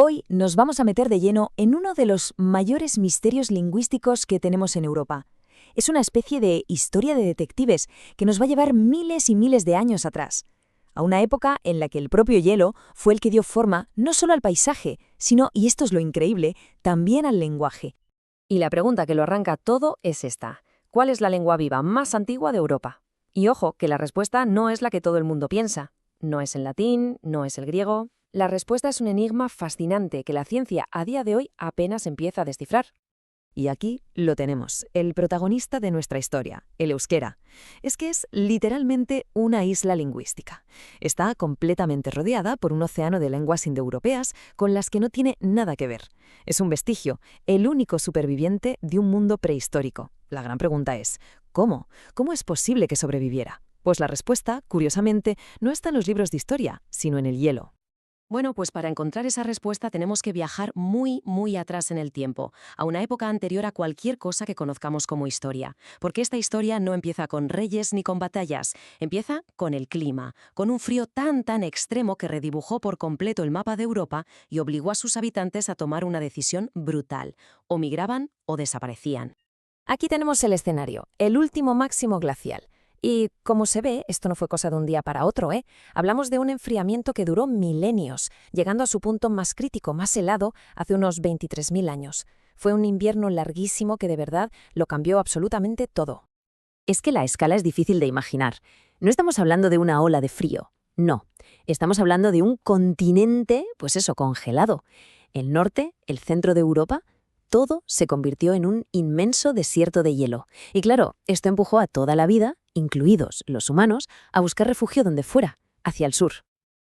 Hoy nos vamos a meter de lleno en uno de los mayores misterios lingüísticos que tenemos en Europa. Es una especie de historia de detectives que nos va a llevar miles y miles de años atrás, a una época en la que el propio hielo fue el que dio forma no solo al paisaje, sino, y esto es lo increíble, también al lenguaje. Y la pregunta que lo arranca todo es esta. ¿Cuál es la lengua viva más antigua de Europa? Y ojo, que la respuesta no es la que todo el mundo piensa. No es el latín, no es el griego. La respuesta es un enigma fascinante que la ciencia a día de hoy apenas empieza a descifrar. Y aquí lo tenemos, el protagonista de nuestra historia, el euskera. Es que es literalmente una isla lingüística. Está completamente rodeada por un océano de lenguas indoeuropeas con las que no tiene nada que ver. Es un vestigio, el único superviviente de un mundo prehistórico. La gran pregunta es, ¿cómo? ¿Cómo es posible que sobreviviera? Pues la respuesta, curiosamente, no está en los libros de historia, sino en el hielo. Bueno, pues para encontrar esa respuesta tenemos que viajar muy atrás en el tiempo, a una época anterior a cualquier cosa que conozcamos como historia. Porque esta historia no empieza con reyes ni con batallas, empieza con el clima, con un frío tan extremo que redibujó por completo el mapa de Europa y obligó a sus habitantes a tomar una decisión brutal: o migraban o desaparecían. Aquí tenemos el escenario, el último máximo glacial. Y, como se ve, esto no fue cosa de un día para otro, ¿eh? Hablamos de un enfriamiento que duró milenios, llegando a su punto más crítico, más helado, hace unos 23.000 años. Fue un invierno larguísimo que de verdad lo cambió absolutamente todo. Es que la escala es difícil de imaginar. No estamos hablando de una ola de frío, no. Estamos hablando de un continente, pues eso, congelado. El norte, el centro de Europa, todo se convirtió en un inmenso desierto de hielo. Y claro, esto empujó a toda la vida, incluidos los humanos, a buscar refugio donde fuera, hacia el sur.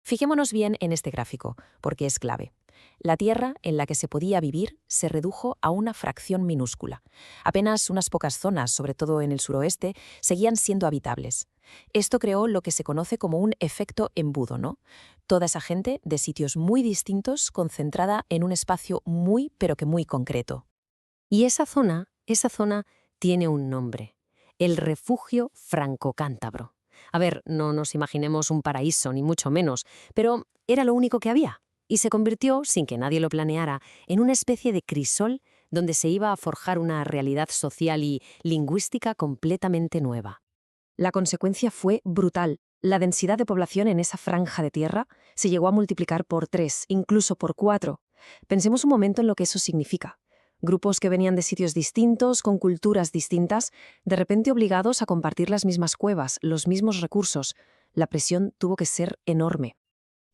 Fijémonos bien en este gráfico, porque es clave. La tierra en la que se podía vivir se redujo a una fracción minúscula. Apenas unas pocas zonas, sobre todo en el suroeste, seguían siendo habitables. Esto creó lo que se conoce como un efecto embudo, ¿no? Toda esa gente de sitios muy distintos concentrada en un espacio muy, pero que muy concreto. Y esa zona tiene un nombre: el refugio franco-cántabro. A ver, no nos imaginemos un paraíso, ni mucho menos, pero era lo único que había. Y se convirtió, sin que nadie lo planeara, en una especie de crisol donde se iba a forjar una realidad social y lingüística completamente nueva. La consecuencia fue brutal. La densidad de población en esa franja de tierra se llegó a multiplicar por 3, incluso por 4. Pensemos un momento en lo que eso significa. Grupos que venían de sitios distintos, con culturas distintas, de repente obligados a compartir las mismas cuevas, los mismos recursos. La presión tuvo que ser enorme.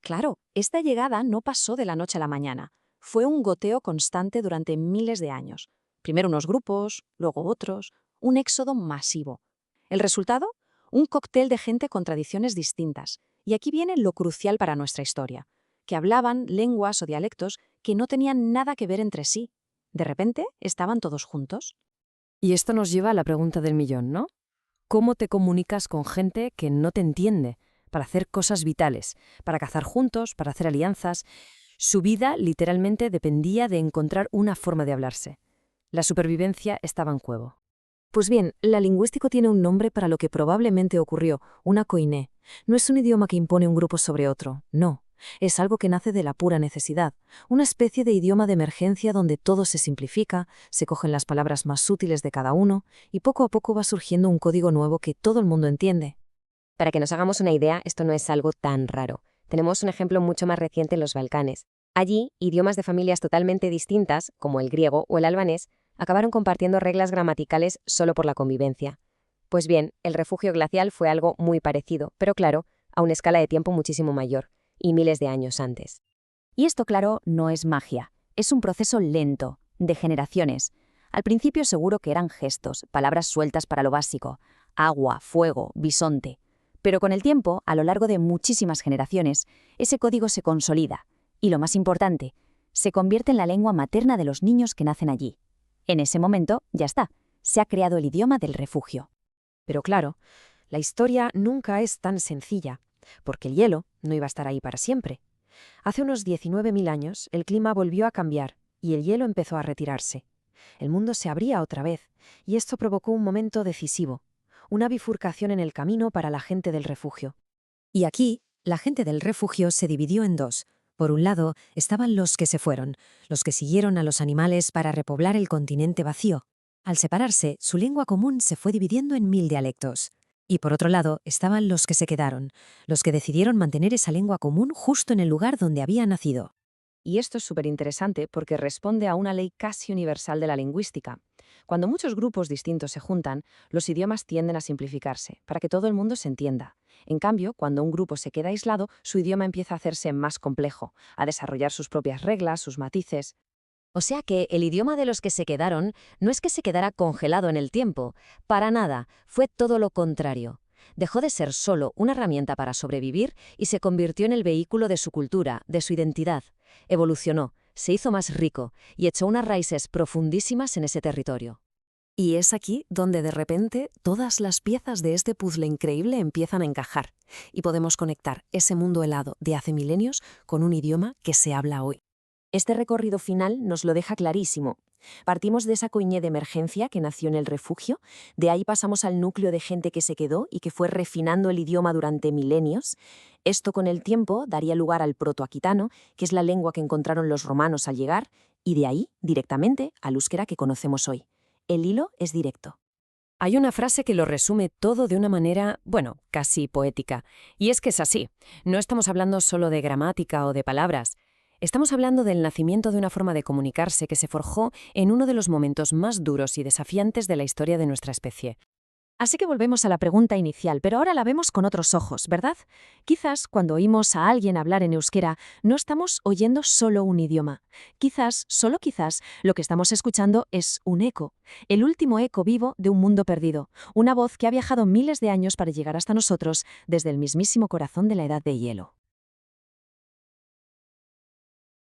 Claro, esta llegada no pasó de la noche a la mañana. Fue un goteo constante durante miles de años. Primero unos grupos, luego otros, un éxodo masivo. ¿El resultado? Un cóctel de gente con tradiciones distintas. Y aquí viene lo crucial para nuestra historia, que hablaban lenguas o dialectos que no tenían nada que ver entre sí. De repente, estaban todos juntos. Y esto nos lleva a la pregunta del millón, ¿no? ¿Cómo te comunicas con gente que no te entiende? Para hacer cosas vitales, para cazar juntos, para hacer alianzas. Su vida literalmente dependía de encontrar una forma de hablarse. La supervivencia estaba en juego. Pues bien, la lingüístico tiene un nombre para lo que probablemente ocurrió, una koiné. No es un idioma que impone un grupo sobre otro, no. Es algo que nace de la pura necesidad, una especie de idioma de emergencia donde todo se simplifica, se cogen las palabras más útiles de cada uno y poco a poco va surgiendo un código nuevo que todo el mundo entiende. Para que nos hagamos una idea, esto no es algo tan raro. Tenemos un ejemplo mucho más reciente en los Balcanes. Allí, idiomas de familias totalmente distintas, como el griego o el albanés, acabaron compartiendo reglas gramaticales solo por la convivencia. Pues bien, el refugio glacial fue algo muy parecido, pero claro, a una escala de tiempo muchísimo mayor, y miles de años antes. Y esto, claro, no es magia. Es un proceso lento, de generaciones. Al principio seguro que eran gestos, palabras sueltas para lo básico: agua, fuego, bisonte. Pero con el tiempo, a lo largo de muchísimas generaciones, ese código se consolida. Y lo más importante, se convierte en la lengua materna de los niños que nacen allí. En ese momento, ya está, se ha creado el idioma del refugio. Pero claro, la historia nunca es tan sencilla, porque el hielo no iba a estar ahí para siempre. Hace unos 19.000 años, el clima volvió a cambiar y el hielo empezó a retirarse. El mundo se abría otra vez, y esto provocó un momento decisivo, una bifurcación en el camino para la gente del refugio. Y aquí, la gente del refugio se dividió en dos. Por un lado, estaban los que se fueron, los que siguieron a los animales para repoblar el continente vacío. Al separarse, su lengua común se fue dividiendo en 1000 dialectos. Y por otro lado, estaban los que se quedaron, los que decidieron mantener esa lengua común justo en el lugar donde había nacido. Y esto es súper interesante porque responde a una ley casi universal de la lingüística. Cuando muchos grupos distintos se juntan, los idiomas tienden a simplificarse, para que todo el mundo se entienda. En cambio, cuando un grupo se queda aislado, su idioma empieza a hacerse más complejo, a desarrollar sus propias reglas, sus matices. O sea que el idioma de los que se quedaron no es que se quedara congelado en el tiempo, para nada, fue todo lo contrario. Dejó de ser solo una herramienta para sobrevivir y se convirtió en el vehículo de su cultura, de su identidad. Evolucionó, se hizo más rico y echó unas raíces profundísimas en ese territorio. Y es aquí donde de repente todas las piezas de este puzzle increíble empiezan a encajar y podemos conectar ese mundo helado de hace milenios con un idioma que se habla hoy. Este recorrido final nos lo deja clarísimo. Partimos de esa coiñé de emergencia que nació en el refugio, de ahí pasamos al núcleo de gente que se quedó y que fue refinando el idioma durante milenios. Esto con el tiempo daría lugar al protoaquitano, que es la lengua que encontraron los romanos al llegar, y de ahí, directamente, al euskera que conocemos hoy. El hilo es directo. Hay una frase que lo resume todo de una manera, bueno, casi poética. Y es que es así. No estamos hablando solo de gramática o de palabras. Estamos hablando del nacimiento de una forma de comunicarse que se forjó en uno de los momentos más duros y desafiantes de la historia de nuestra especie. Así que volvemos a la pregunta inicial, pero ahora la vemos con otros ojos, ¿verdad? Quizás cuando oímos a alguien hablar en euskera, no estamos oyendo solo un idioma. Quizás, solo quizás, lo que estamos escuchando es un eco, el último eco vivo de un mundo perdido, una voz que ha viajado miles de años para llegar hasta nosotros desde el mismísimo corazón de la Edad de Hielo.